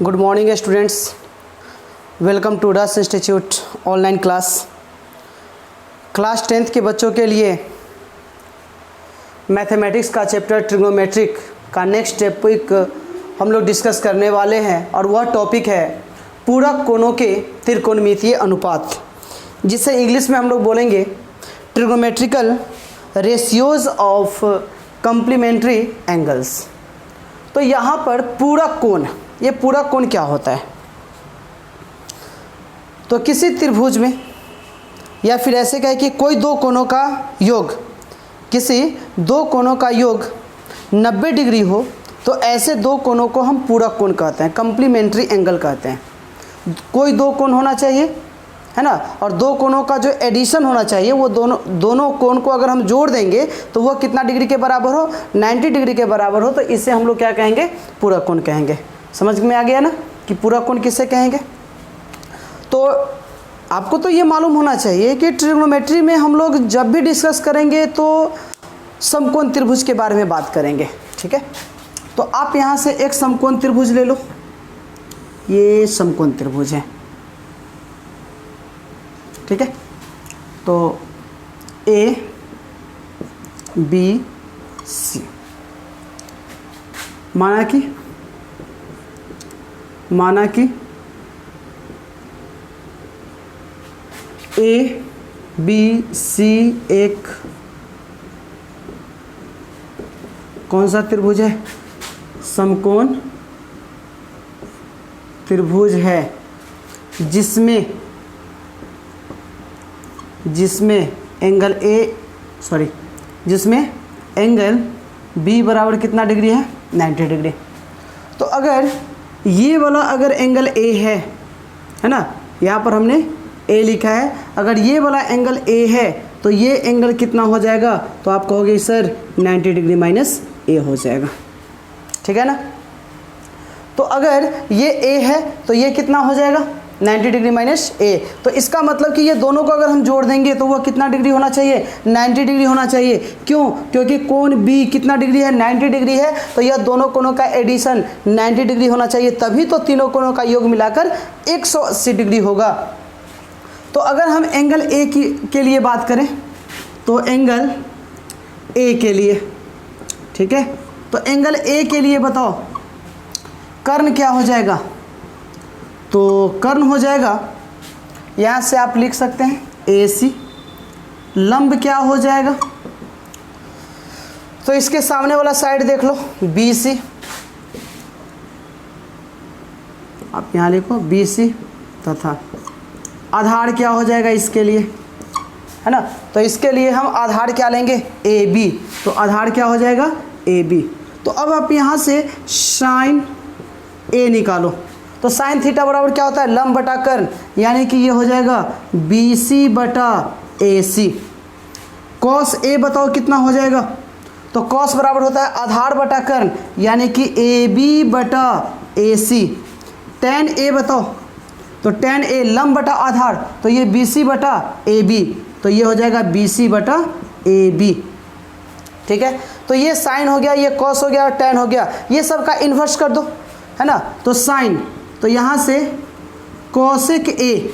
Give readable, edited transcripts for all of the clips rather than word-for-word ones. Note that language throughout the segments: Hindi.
Good morning students, welcome to डस इंस्टीट्यूट ऑनलाइन क्लास 10th के बच्चों के लिए मैथमेटिक्स का चैप्टर ट्रिग्नोमेट्रिक का नेक्स्ट टॉपिक हम लोग डिस्कस करने वाले हैं और वह टॉपिक है पूरक कोणों के त्रिकोणमितीय अनुपात, जिसे इंग्लिश में हम लोग बोलेंगे trigonometrical ratios of complementary angles. तो यहाँ पर पूरक कोण, ये पूरक कोण क्या होता है? तो किसी त्रिभुज में या फिर ऐसे कहे कि कोई दो कोणों का योग, किसी दो कोणों का योग 90 डिग्री हो तो ऐसे दो कोणों को हम पूरक कोण कहते हैं, कम्प्लीमेंट्री एंगल कहते हैं। कोई दो कोण होना चाहिए, है ना, और दो कोणों का जो एडिशन होना चाहिए वो दोनों कोण को अगर हम जोड़ देंगे तो वह कितना डिग्री के बराबर हो, 90 डिग्री के बराबर हो, तो इसे हम लोग क्या कहेंगे? पूरक कोण कहेंगे। समझ में आ गया ना कि पूरक कोण किसे कहेंगे? तो आपको तो ये मालूम होना चाहिए कि ट्रिग्नोमेट्री में हम लोग जब भी डिस्कस करेंगे तो समकोण त्रिभुज के बारे में बात करेंगे, ठीक है। तो आप यहाँ से एक समकोण त्रिभुज ले लो, ये समकोण त्रिभुज है, ठीक है। तो ए बी सी, माना कि ए बी सी एक कौन सा त्रिभुज है? समकोण त्रिभुज है, जिसमें एंगल बी बराबर कितना डिग्री है? 90 डिग्री। तो अगर ये वाला अगर एंगल ए है ना, यहाँ पर हमने ए लिखा है, अगर ये वाला एंगल ए है तो ये एंगल कितना हो जाएगा? तो आप कहोगे सर 90 डिग्री माइनस ए हो जाएगा, ठीक है ना। तो अगर ये ए है तो ये कितना हो जाएगा? 90 डिग्री माइनस ए। तो इसका मतलब कि ये दोनों को अगर हम जोड़ देंगे तो वह कितना डिग्री होना चाहिए? 90 डिग्री होना चाहिए। क्यों? क्योंकि कोण बी कितना डिग्री है? 90 डिग्री है। तो यह दोनों कोणों का एडिशन 90 डिग्री होना चाहिए, तभी तो तीनों कोणों का योग मिलाकर 180 डिग्री होगा। तो अगर हम एंगल ए के लिए बात करें तो एंगल ए के लिए, ठीक है, तो एंगल ए के लिए बताओ कर्ण क्या हो जाएगा? तो कर्ण हो जाएगा, यहाँ से आप लिख सकते हैं ए सी। लंब क्या हो जाएगा? तो इसके सामने वाला साइड देख लो, बी सी। आप यहाँ लिखो बी सी, तथा आधार क्या हो जाएगा इसके लिए, है ना। तो इसके लिए हम आधार क्या लेंगे? A B. तो आधार क्या हो जाएगा? A B. तो अब आप यहाँ से साइन ए निकालो। तो साइन थीटा बराबर क्या होता है? लंब बटा कर्ण, यानी कि ये हो जाएगा बी सी बटा ए सी। कॉस ए बताओ कितना हो जाएगा? तो कॉस बराबर होता है आधार बटा कर्ण, यानी कि ए बी बटा ए सी। टेन ए बताओ, तो टेन ए लंब बटा आधार, तो ये बी सी बटा ए बी, तो ये हो जाएगा बी सी बटा ए बी, ठीक है। तो ये साइन हो गया, ये कॉस हो गया और टेन हो गया, ये सब का इन्वर्स कर दो, है ना। तो साइन, तो यहाँ से कॉसेक ए,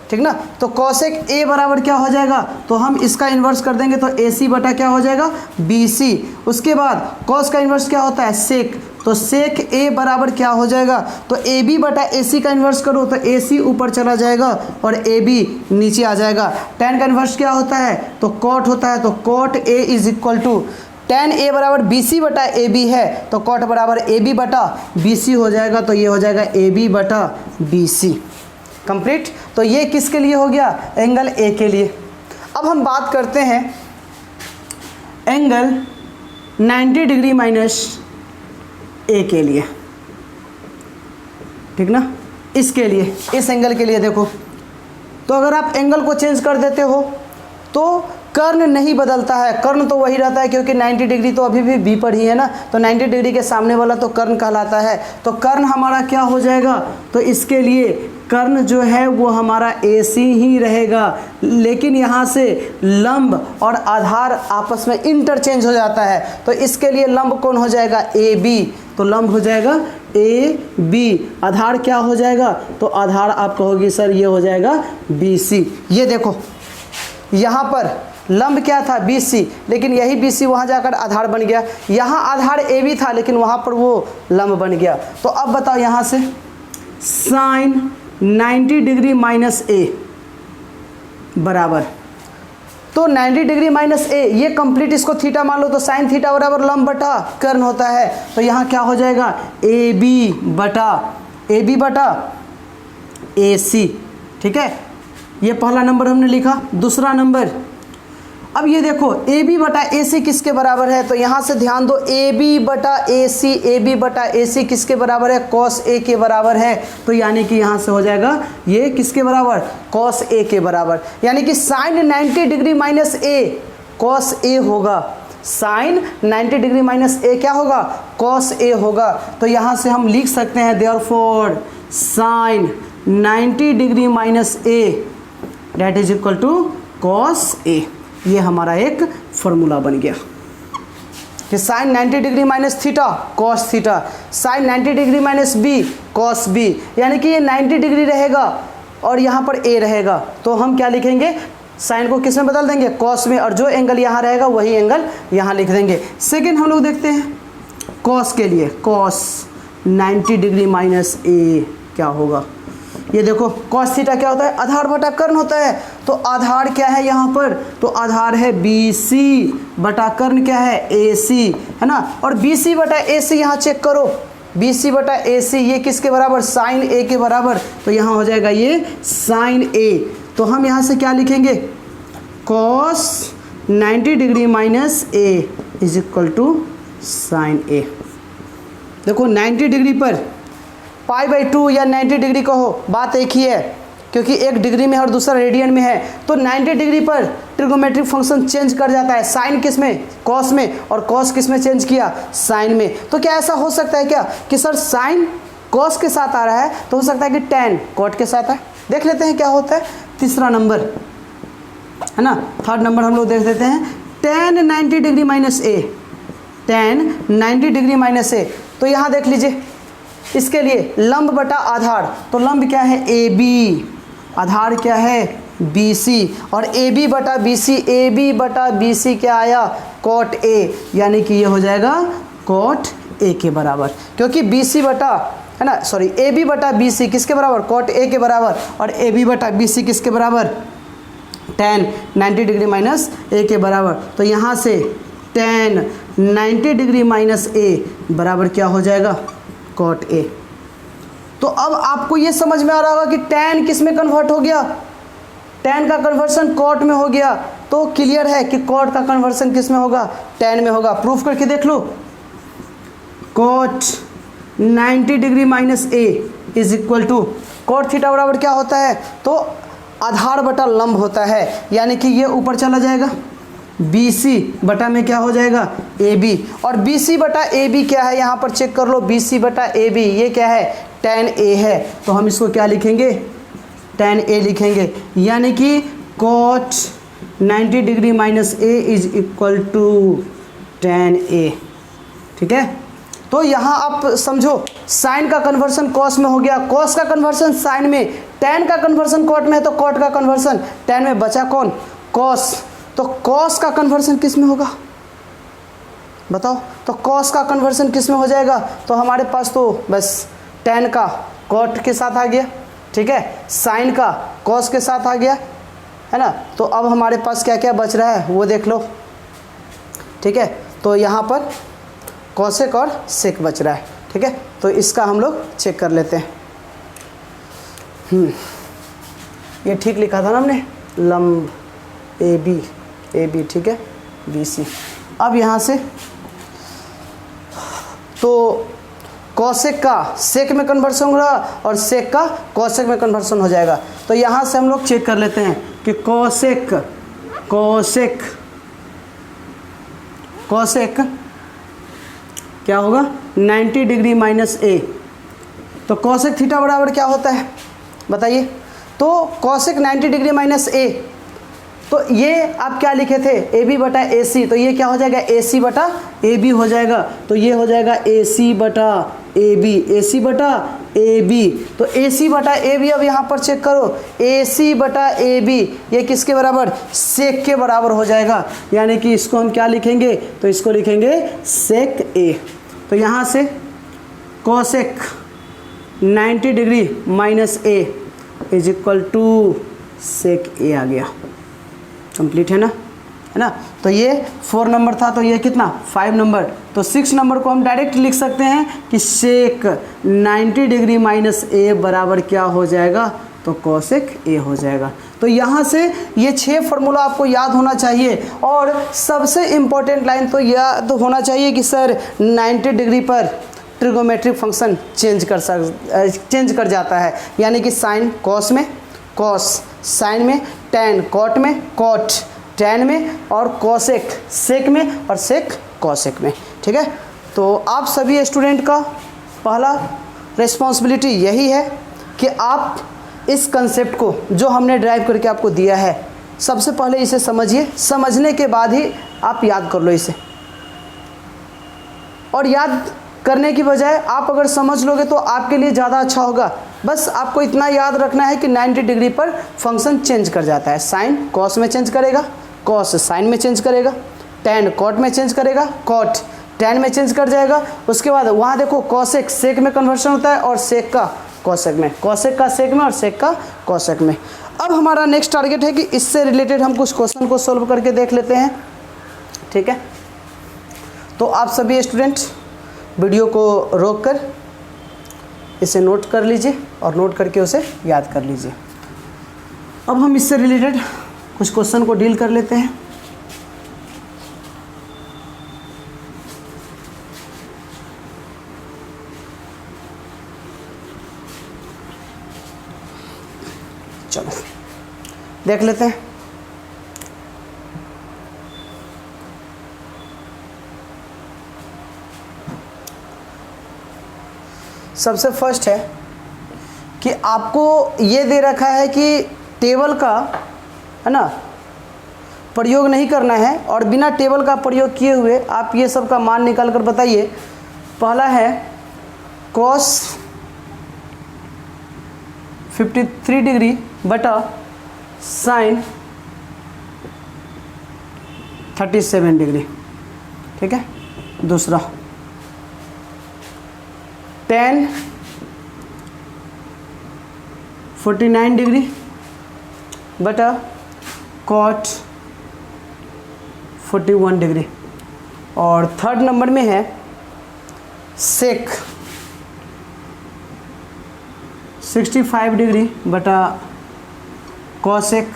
ठीक ना। तो कॉसेक ए बराबर क्या हो जाएगा? तो हम इसका इन्वर्स कर देंगे, तो ए सी बटा क्या हो जाएगा? B C. उसके बाद कॉस का इन्वर्स क्या होता है? सेक। तो सेक ए बराबर क्या हो जाएगा? तो ए बी बटा ए सी का इन्वर्स करो तो ए सी ऊपर चला जाएगा और ए बी नीचे आ जाएगा। टेन का इन्वर्स क्या होता है? तो कॉट होता है। तो cot A is equal to tan A बराबर बी सी बटा ए बी है, तो कॉट बराबर ए बी बटा बी सी हो जाएगा। तो ये हो जाएगा ए बी बटा बी सी, कंप्लीट। तो ये किसके लिए हो गया? एंगल ए के लिए। अब हम बात करते हैं एंगल 90 डिग्री माइनस ए के लिए, ठीक ना। इसके लिए, इस एंगल के लिए देखो, तो अगर आप एंगल को चेंज कर देते हो तो कर्ण नहीं बदलता है, कर्ण तो वही रहता है, क्योंकि 90 डिग्री तो अभी भी बी पर ही है ना। तो 90 डिग्री के सामने वाला तो कर्ण कहलाता है। तो कर्ण हमारा क्या हो जाएगा? तो इसके लिए कर्ण जो है वो हमारा AC ही रहेगा, लेकिन यहाँ से लंब और आधार आपस में इंटरचेंज हो जाता है, तो इसके लिए लंब कौन हो जाएगा, AB। तो लंब हो जाएगा AB। आधार क्या हो जाएगा, तो आधार आप कहोगे सर ये हो जाएगा BC। ये देखो यहाँ पर लंब क्या था, BC, लेकिन यही BC वहाँ जाकर आधार बन गया। यहाँ आधार AB था लेकिन वहाँ पर वो लंब बन गया। तो अब बताओ यहाँ से साइन 90 डिग्री माइनस A बराबर, तो 90 डिग्री माइनस A ये कंप्लीट इसको थीटा मान लो, तो साइन थीटा बराबर लंब बटा कर्ण होता है। तो यहाँ क्या हो जाएगा, AB बटा AC। ठीक है, ये पहला नंबर हमने लिखा। दूसरा नंबर, अब ये देखो AB बटा AC किसके बराबर है, तो यहाँ से ध्यान दो, AB बटा AC किसके बराबर है, cos A के बराबर है। तो यानी कि यहाँ से हो जाएगा ये किसके बराबर, cos A के बराबर। यानी कि sine 90 degree minus A cos A होगा, साइन 90 डिग्री माइनस A क्या होगा, cos A होगा। तो यहाँ से हम लिख सकते हैं therefore sine 90 degree minus A that is equal to cos A। ये हमारा एक फॉर्मूला बन गया कि sine 90 degree minus theta cos theta, sine 90 degree minus B cos B, यानी कि ये 90 डिग्री रहेगा और यहाँ पर A रहेगा। तो हम क्या लिखेंगे, साइन को किस में बदल देंगे, कॉस में, और जो एंगल यहाँ रहेगा वही एंगल यहाँ लिख देंगे। सेकेंड हम लोग देखते हैं कॉस के लिए, कॉस 90 डिग्री माइनस A क्या होगा। ये देखो कॉस थीटा क्या होता है, आधार बटा कर्ण होता है। तो आधार क्या है यहाँ पर, तो आधार है BC बटा कर्ण क्या है, AC, है ना। और BC बटा AC यहाँ चेक करो, BC बटा AC ये किसके बराबर, साइन A के बराबर। तो यहाँ हो जाएगा ये साइन A। तो हम यहाँ से क्या लिखेंगे, cos 90 degree minus A is equal to sine A। देखो 90 डिग्री पर π/2 या 90 डिग्री कहो, बात एक ही है, क्योंकि एक डिग्री में और दूसरा रेडियन में है। तो 90 डिग्री पर ट्रिग्नोमेट्रिक फंक्शन चेंज कर जाता है, साइन किस में, कॉस में, और कॉस किस में चेंज किया, साइन में। तो क्या ऐसा हो सकता है क्या कि सर साइन कॉस के साथ आ रहा है, तो हो सकता है कि टैन कॉट के साथ है। देख लेते हैं क्या होता है। तीसरा नंबर है ना, थर्ड नंबर हम लोग देख देते हैं, tan 90 degree minus A, tan 90 degree minus A। तो यहाँ देख लीजिए, इसके लिए लंब बटा आधार, तो लंब क्या है AB, आधार क्या है BC, और AB बटा BC क्या आया, cot A, यानी कि ये हो जाएगा cot A के बराबर, क्योंकि BC बटा है ना, सॉरी AB बटा BC किसके बराबर, cot A के बराबर, और AB बटा BC किसके बराबर, tan 90 डिग्री माइनस A के बराबर। तो यहाँ से tan 90 डिग्री माइनस A बराबर क्या हो जाएगा, cot A। तो अब आपको ये समझ में आ रहा होगा कि tan किस में कन्वर्ट हो गया, tan का कन्वर्सन cot में हो गया। तो क्लियर है कि cot का कन्वर्सन किस में होगा, tan में होगा। प्रूफ करके देख लो, cot 90 degree minus A is equal to cot theta बराबर क्या होता है, तो आधार बटा लंब होता है, यानी कि ये ऊपर चला जाएगा, BC बटा में क्या हो जाएगा, AB, और BC बटा AB क्या है, यहाँ पर चेक कर लो, BC बटा AB ये क्या है, tan A है। तो हम इसको क्या लिखेंगे, tan A लिखेंगे, यानी कि cot 90 degree minus A is equal to tan A। ठीक है, तो यहाँ आप समझो, साइन का कन्वर्सन कॉस में हो गया, कॉस का कन्वर्सन साइन में, tan का कन्वर्सन कॉट में है, तो कॉट का कन्वर्सन tan में, बचा कौन, कॉस। तो कॉस का कन्वर्सन किस में होगा बताओ, तो कॉस का कन्वर्सन किस में हो जाएगा, तो हमारे पास तो बस tan का कॉट के साथ आ गया, ठीक है, साइन का कॉस के साथ आ गया, है ना। तो अब हमारे पास क्या क्या बच रहा है वो देख लो, ठीक है। तो यहाँ पर कॉसेक और सेक बच रहा है, ठीक है। तो इसका हम लोग चेक कर लेते हैं। ये ठीक लिखा था ना हमने, लंब AB, ठीक है, BC। अब यहाँ से तो कॉसेक का सेक में कन्वर्सन होगा और सेक का कॉसेक में कन्वर्सन हो जाएगा। तो यहाँ से हम लोग चेक कर लेते हैं कि कॉसेक क्या होगा, 90 डिग्री माइनस A। तो कॉसेक थीटा बराबर क्या होता है, बताइए। तो कॉसेक 90 डिग्री माइनस ए, तो ये आप क्या लिखे थे, ए बी बटा ए सी, तो ये क्या हो जाएगा, ए सी बटा ए बी हो जाएगा। तो ये हो जाएगा ए सी बटा ए बी, ए सी बटा ए बी। तो ए सी बटा ए बी, अब यहाँ पर चेक करो, ए सी बटा ए बी ये किसके बराबर, सेक के बराबर हो जाएगा। यानी कि इसको हम क्या लिखेंगे, तो इसको लिखेंगे सेक ए। तो यहाँ से cosec 90 degree minus A is equal to sec A आ गया। कंप्लीट है ना। तो ये 4 नंबर था, तो ये कितना 5 नंबर। तो 6 नंबर को हम डायरेक्ट लिख सकते हैं कि सेक 90 डिग्री माइनस ए बराबर क्या हो जाएगा, तो कॉसेक ए हो जाएगा। तो यहाँ से ये 6 फार्मूला आपको याद होना चाहिए। और सबसे इम्पोर्टेंट लाइन तो याद होना चाहिए कि सर 90 डिग्री पर ट्रिगोमेट्रिक फंक्शन चेंज कर जाता है। यानी कि साइन कॉस में, कॉस साइन में, टैन कॉट में, कॉट टैन में, और कॉसेक सेक में, और सेक कॉसेक में। ठीक है। तो आप सभी स्टूडेंट का पहला रिस्पॉन्सिबिलिटी यही है कि आप इस कंसेप्ट को जो हमने ड्राइव करके आपको दिया है, सबसे पहले इसे समझिए, समझने के बाद ही आप याद कर लो इसे। और याद करने की बजाय आप अगर समझ लोगे तो आपके लिए ज़्यादा अच्छा होगा। बस आपको इतना याद रखना है कि 90 डिग्री पर फंक्शन चेंज कर जाता है। साइन कॉस में चेंज करेगा, कॉस साइन में चेंज करेगा, टैन कॉट में चेंज करेगा, कॉट टैन में चेंज कर जाएगा। उसके बाद वहाँ देखो कॉसेक सेक में कन्वर्शन होता है, और सेक का कॉसेक में, कॉसेक का सेक में, और सेक का कॉसेक में। अब हमारा नेक्स्ट टारगेट है कि इससे रिलेटेड हम कुछ क्वेश्चन को सोल्व करके देख लेते हैं। ठीक है। तो आप सभी स्टूडेंट वीडियो को रोककर इसे नोट कर लीजिए, और नोट करके उसे याद कर लीजिए। अब हम इससे रिलेटेड कुछ क्वेश्चन को डील कर लेते हैं। चलो देख लेते हैं। सबसे फर्स्ट है कि आपको ये दे रखा है कि टेबल का, है ना, प्रयोग नहीं करना है, और बिना टेबल का प्रयोग किए हुए आप ये सब का मान निकाल कर बताइए। पहला है कॉस 53 डिग्री बटा साइन 37 डिग्री। ठीक है। दूसरा tan 49 डिग्री बटा कॉट 41 डिग्री। और थर्ड नंबर में है सेक 65 डिग्री बटा कॉसेक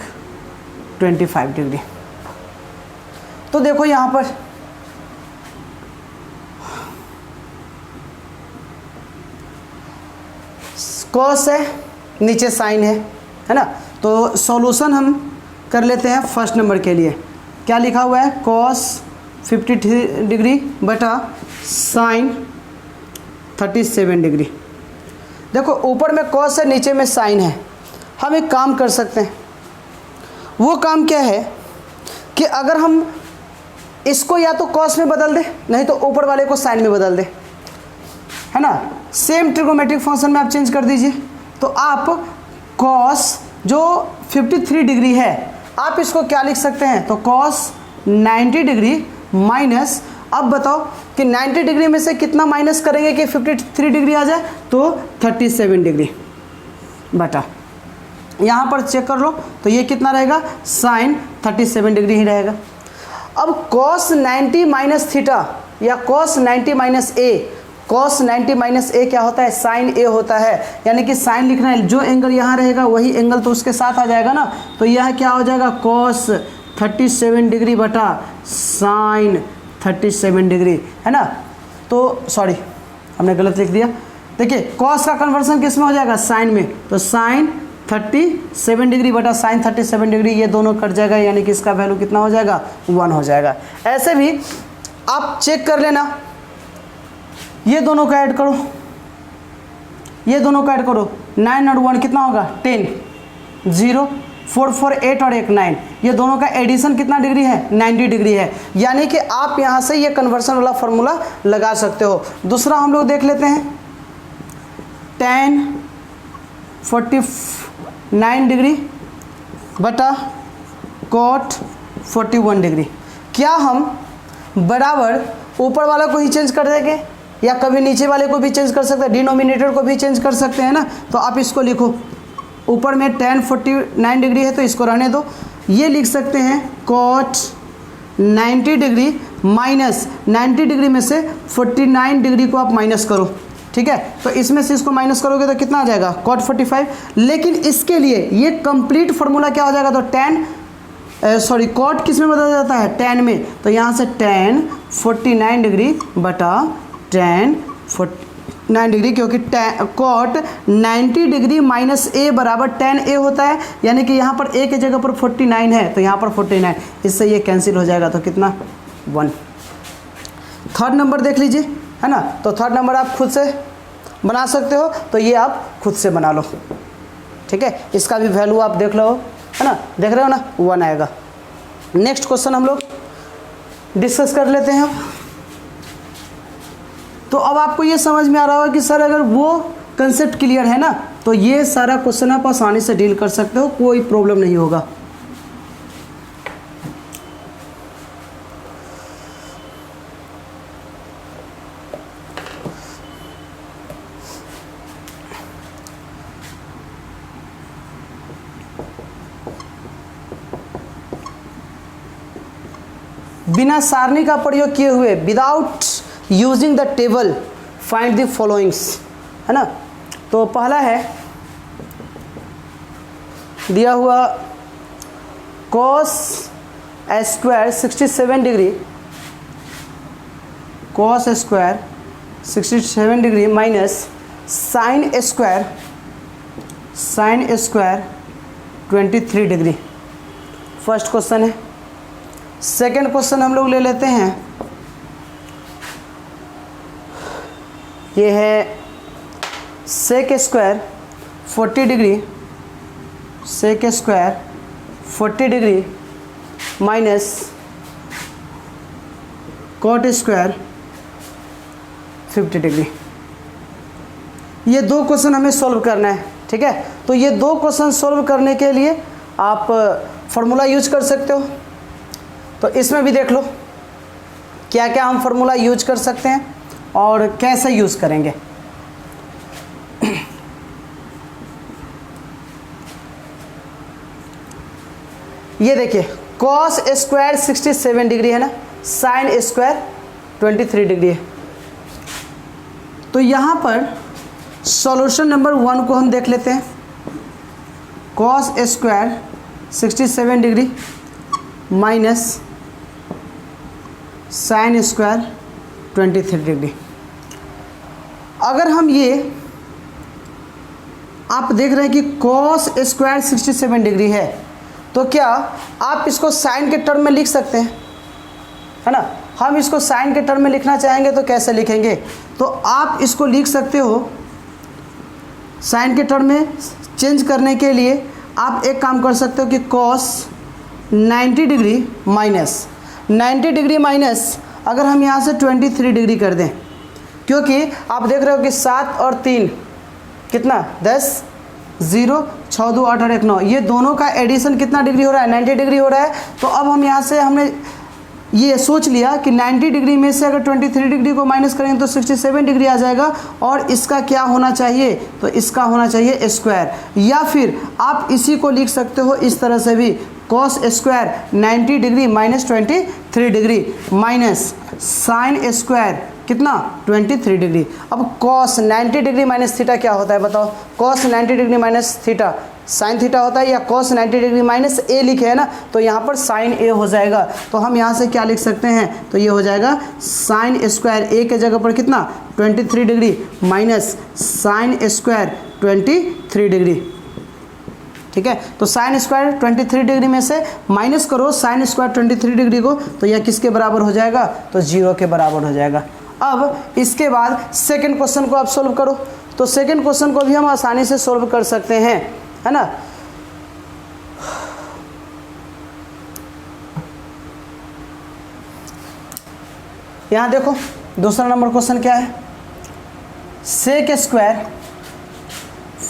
25 डिग्री। तो देखो यहाँ पर कॉस है, नीचे साइन है ना। तो सॉल्यूशन हम कर लेते हैं फर्स्ट नंबर के लिए। क्या लिखा हुआ है, कॉस 53 डिग्री बटा साइन 37 डिग्री। देखो ऊपर में कॉस है, नीचे में साइन है। हम एक काम कर सकते हैं, वो काम क्या है कि अगर हम इसको या तो कॉस में बदल दें, नहीं तो ऊपर वाले को साइन में बदल दें, है ना। सेम ट्रिगोमेट्रिक फंक्शन में आप चेंज कर दीजिए। तो आप कॉस जो 53 डिग्री है, आप इसको क्या लिख सकते हैं, तो कॉस 90 डिग्री माइनस, अब बताओ कि 90 डिग्री में से कितना माइनस करेंगे कि 53 डिग्री आ जाए, तो 37 डिग्री बटा, यहाँ पर चेक कर लो तो ये कितना रहेगा, साइन 37 डिग्री ही रहेगा। अब कॉस 90 माइनस थीटा या कॉस 90 माइनस ए, कॉस 90 माइनस ए क्या होता है, साइन ए होता है। यानी कि साइन लिखना है, जो एंगल यहाँ रहेगा वही एंगल तो उसके साथ आ जाएगा ना। तो यह क्या हो जाएगा, कॉस 37 डिग्री बटा साइन 37 डिग्री, है ना। तो सॉरी हमने गलत लिख दिया। देखिए कॉस का कन्वर्सन किस में हो जाएगा, साइन में। तो साइन 37 डिग्री बटा साइन 37 डिग्री, ये दोनों कट जाएगा, यानी कि इसका वैल्यू कितना हो जाएगा, 1 हो जाएगा। ऐसे भी आप चेक कर लेना, ये दोनों का ऐड करो, ये दोनों का ऐड करो, 9 और 1 कितना होगा 10, 0, 4 4 8 और 1 9, ये दोनों का एडिशन कितना डिग्री है 90 डिग्री है। यानी कि आप यहाँ से ये कन्वर्सन वाला फॉर्मूला लगा सकते हो। दूसरा हम लोग देख लेते हैं, tan 49 डिग्री बटा cot 41 डिग्री। क्या हम बराबर ऊपर वाला को ही चेंज कर देंगे या कभी नीचे वाले को भी चेंज कर सकते हैं, डिनोमिनेटर को भी चेंज कर सकते हैं ना। तो आप इसको लिखो, ऊपर में tan 49 डिग्री है तो इसको रहने दो, ये लिख सकते हैं cot 90 डिग्री माइनस 90 डिग्री में से 49 डिग्री को आप माइनस करो, ठीक है। तो इसमें से इसको माइनस करोगे तो कितना आ जाएगा cot 45। लेकिन इसके लिए ये कंप्लीट फार्मूला क्या हो जाएगा, तो cot किस में बदल जाता है tan में, तो यहाँ से tan 49 डिग्री बटा tan 49 डिग्री, क्योंकि cot 90 डिग्री माइनस a बराबर tan a होता है, यानी कि यहाँ पर a की जगह पर 49 है तो यहाँ पर 49, इससे ये कैंसिल हो जाएगा तो कितना 1। थर्ड नंबर देख लीजिए, है ना। तो थर्ड नंबर आप खुद से बना सकते हो, तो ये आप खुद से बना लो, ठीक है। इसका भी वैल्यू आप देख लो, है ना, देख रहे हो ना, 1 आएगा। नेक्स्ट क्वेश्चन हम लोग डिस्कस कर लेते हैं अब। तो अब आपको ये समझ में आ रहा होगा कि सर अगर वो कंसेप्ट क्लियर है ना तो ये सारा क्वेश्चन आप आसानी से डील कर सकते हो, कोई प्रॉब्लम नहीं होगा। बिना सारणी का प्रयोग किए हुए, without using the table find the followings, है ना। तो पहला है दिया हुआ cos square 67 degree, cos square 67 degree minus sin square 23 degree. First question है। सेकेंड क्वेश्चन हम लोग ले लेते हैं, ये है sec square 40 degree, sec square 40 degree minus cot square 50 degree. ये दो क्वेश्चन हमें सॉल्व करना है, ठीक है। तो ये दो क्वेश्चन सॉल्व करने के लिए आप फार्मूला यूज कर सकते हो। तो इसमें भी देख लो क्या क्या हम फार्मूला यूज कर सकते हैं और कैसे यूज करेंगे। ये देखिए cos स्क्वायर 67 डिग्री है ना, sin स्क्वायर 23 डिग्री है। तो यहाँ पर सॉल्यूशन नंबर 1 को हम देख लेते हैं। cos square 67 degree minus sin square 23 degree. अगर हम ये आप देख रहे हैं कि cos स्क्वायर 67 डिग्री है तो क्या आप इसको साइन के टर्म में लिख सकते हैं, है ना। हम इसको साइन के टर्म में लिखना चाहेंगे तो कैसे लिखेंगे, तो आप इसको लिख सकते हो साइन के टर्म में चेंज करने के लिए आप एक काम कर सकते हो कि cos 90 degree minus 90 degree minus अगर हम यहाँ से 23 डिग्री कर दें, क्योंकि आप देख रहे हो कि 7 और 3 कितना 10, 0, 6 2 8 और 1 9, ये दोनों का एडिशन कितना डिग्री हो रहा है 90 डिग्री हो रहा है। तो अब हम यहाँ से हमने ये सोच लिया कि 90 डिग्री में से अगर 23 डिग्री को माइनस करेंगे तो 67 डिग्री आ जाएगा, और इसका क्या होना चाहिए, तो इसका होना चाहिए स्क्वायर। या फिर आप इसी को लिख सकते हो इस तरह से भी, cos square 90 degree minus 23 degree minus sin square कितना 23 डिग्री। अब cos 90 डिग्री माइनस थीटा क्या होता है बताओ, cos 90 degree minus theta sin theta होता है, या cos 90 डिग्री माइनस a लिखे है ना, तो यहाँ पर sin a हो जाएगा। तो हम यहाँ से क्या लिख सकते हैं, तो ये हो जाएगा sin स्क्वायर a के जगह पर कितना 23 degree minus sin square 23 degree, ठीक है। तो साइन स्क्वायर 23 डिग्री में से माइनस करो साइन स्क्वायर 23 डिग्री को, तो यह किसके बराबर हो जाएगा, तो 0 के बराबर हो जाएगा। अब इसके बाद सेकंड क्वेश्चन को आप सोल्व करो। तो सेकंड क्वेश्चन को भी हम आसानी से सोल्व कर सकते हैं, है ना। यहाँ देखो दूसरा नंबर क्वेश्चन क्या है, sec square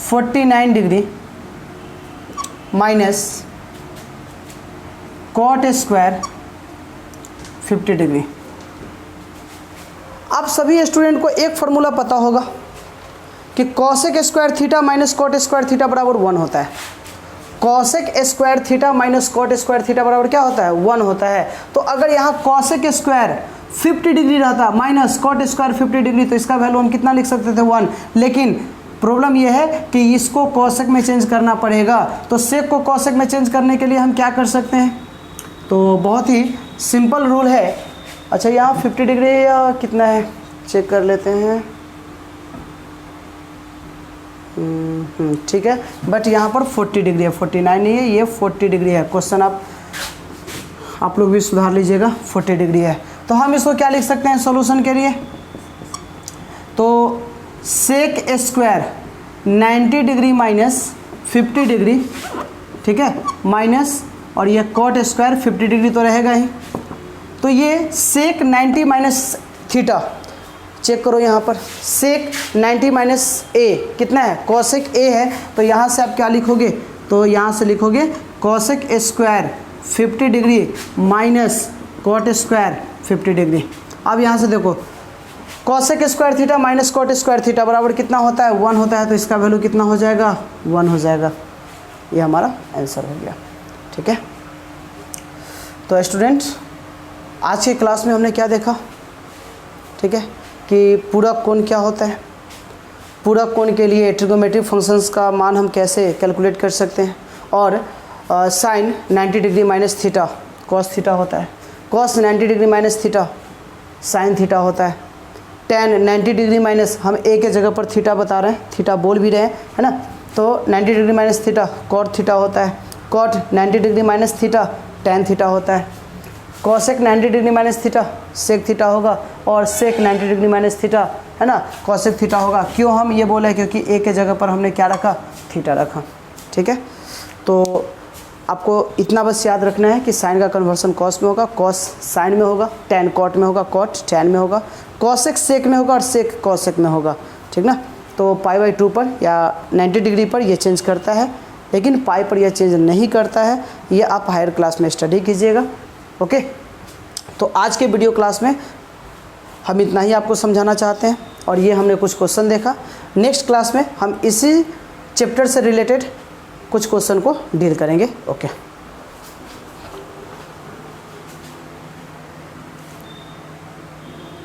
49 degree minus cot square 50 degree. आप सभी स्टूडेंट को एक फार्मूला पता होगा कि cosec square theta minus cot square theta बराबर 1 होता है। Cosec square theta minus cot square theta बराबर क्या होता है, 1 होता है। तो अगर यहाँ कॉसेक स्क्वायर 50 डिग्री रहता माइनस कॉट स्क्वायर 50 डिग्री, तो इसका वैल्यू हम कितना लिख सकते थे, 1। लेकिन प्रॉब्लम यह है कि इसको कॉसेक में चेंज करना पड़ेगा। तो सेक को कॉसेक में चेंज करने के लिए हम क्या कर सकते हैं, तो बहुत ही सिंपल रूल है। अच्छा यहाँ 50 डिग्री या कितना है चेक कर लेते हैं, ठीक है, बट यहाँ पर 40 डिग्री है, 49 नहीं है, ये 40 डिग्री है। क्वेश्चन आप लोग भी सुधार लीजिएगा, 40 डिग्री है। तो हम इसको क्या लिख सकते हैं सॉल्यूशन के लिए, तो sec square 90 degree minus 50 degree, ठीक है, माइनस और ये कॉट स्क्वायर 50 डिग्री तो रहेगा ही। तो ये सेक 90 माइनस थीटा, चेक करो यहाँ पर, सेक 90 माइनस ए कितना है, कॉसेक ए है। तो यहाँ से आप क्या लिखोगे, तो यहाँ से लिखोगे cosec square 50 degree minus cot square 50 degree. अब यहाँ से देखो cosec square theta minus cot square theta बराबर कितना होता है, 1 होता है। तो इसका वैल्यू कितना हो जाएगा, 1 हो जाएगा। ये हमारा आंसर हो गया, ठीक है। तो स्टूडेंट्स आज की क्लास में हमने क्या देखा, ठीक है, कि पूरक कोण क्या होता है, पूरक कोण के लिए ट्रिग्नोमेट्रिक फंक्शंस का मान हम कैसे कैलकुलेट कर सकते हैं, और sine 90 degree minus theta cos theta होता है, cos 90 degree minus theta sine theta होता है, टेन 90 डिग्री माइनस हम ए के जगह पर थीटा बता रहे हैं, थीटा बोल भी रहे हैं, है ना। तो 90 degree minus theta cot theta होता है, cot 90 degree minus theta tan theta होता है, cosec 90 degree minus theta sec theta होगा, और सेक 90 डिग्री माइनस थीटा, है ना, कॉसेक थीटा होगा। क्यों हम ये बोले, क्योंकि ए के जगह पर हमने क्या रखा, थीटा रखा, ठीक है। तो आपको इतना बस याद रखना है कि साइन का कन्वर्सन कॉस में होगा, कॉस साइन में होगा, टेन कॉट में होगा, कॉट टेन में होगा, कॉसेक सेक में होगा और सेक कॉसेक में होगा, ठीक ना। तो पाई/2 पर या 90 डिग्री पर ये चेंज करता है, लेकिन पाई पर यह चेंज नहीं करता है। ये आप हायर क्लास में स्टडी कीजिएगा, ओके। तो आज के वीडियो क्लास में हम इतना ही आपको समझाना चाहते हैं, और ये हमने कुछ क्वेश्चन देखा। नेक्स्ट क्लास में हम इसी चैप्टर से रिलेटेड कुछ क्वेश्चन को डील करेंगे, ओके।